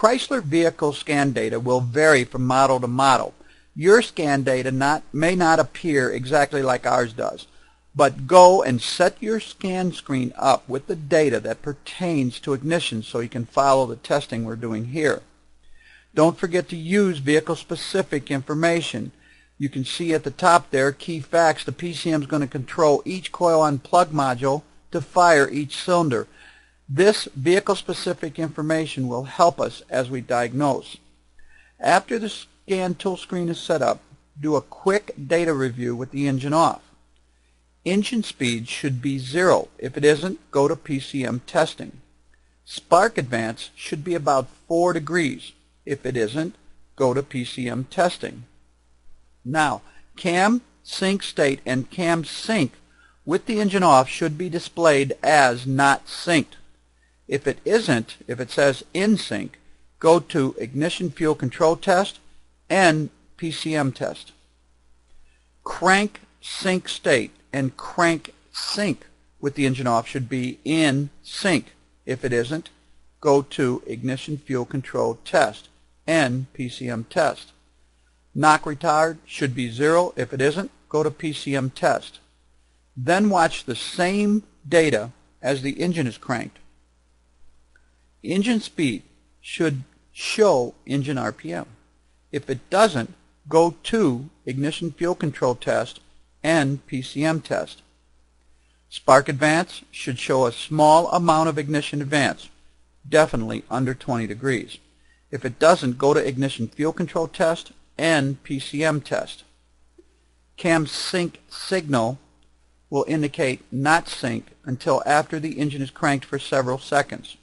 Chrysler vehicle scan data will vary from model to model. Your scan data may not appear exactly like ours does, but go and set your scan screen up with the data that pertains to ignition so you can follow the testing we're doing here. Don't forget to use vehicle-specific information. You can see at the top there, key facts. The PCM is going to control each coil on plug module to fire each cylinder. This vehicle-specific information will help us as we diagnose. After the scan tool screen is set up, do a quick data review with the engine off. Engine speed should be 0. If it isn't, go to PCM testing. Spark advance should be about 4 degrees. If it isn't, go to PCM testing. Now, cam sync state and cam sync with the engine off should be displayed as not synced. If it isn't, if it says in sync, go to ignition fuel control test and PCM test. Crank sync state and crank sync with the engine off should be in sync. If it isn't, go to ignition fuel control test and PCM test. Knock retard should be 0. If it isn't, go to PCM test. Then watch the same data as the engine is cranked. Engine speed should show engine RPM. If it doesn't, go to ignition fuel control test and PCM test. Spark advance should show a small amount of ignition advance, definitely under 20 degrees. If it doesn't, go to ignition fuel control test and PCM test. Cam sync signal will indicate not sync until after the engine is cranked for several seconds,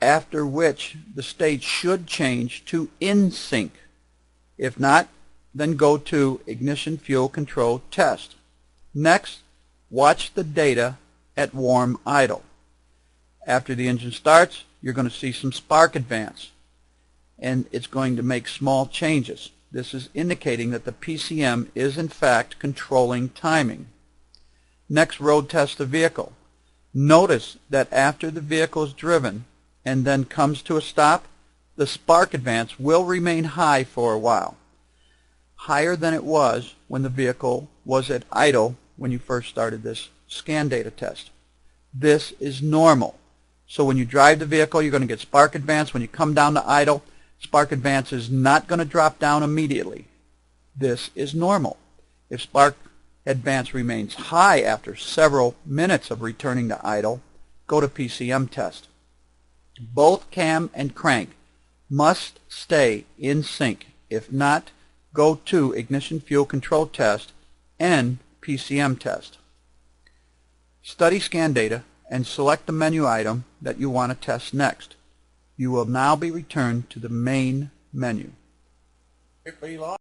after which the state should change to in sync. If not, then go to ignition fuel control test. Next, watch the data at warm idle. After the engine starts, you're going to see some spark advance, and it's going to make small changes. This is indicating that the PCM is in fact controlling timing. Next, road test the vehicle. Notice that after the vehicle is driven and then comes to a stop, the spark advance will remain high for a while, higher than it was when the vehicle was at idle when you first started this scan data test. This is normal. So when you drive the vehicle, you're going to get spark advance. When you come down to idle, spark advance is not going to drop down immediately. This is normal. If spark advance remains high after several minutes of returning to idle, go to PCM test. Both cam and crank must stay in sync. If not, go to ignition fuel control test and PCM test. Study scan data and select the menu item that you want to test next. You will now be returned to the main menu.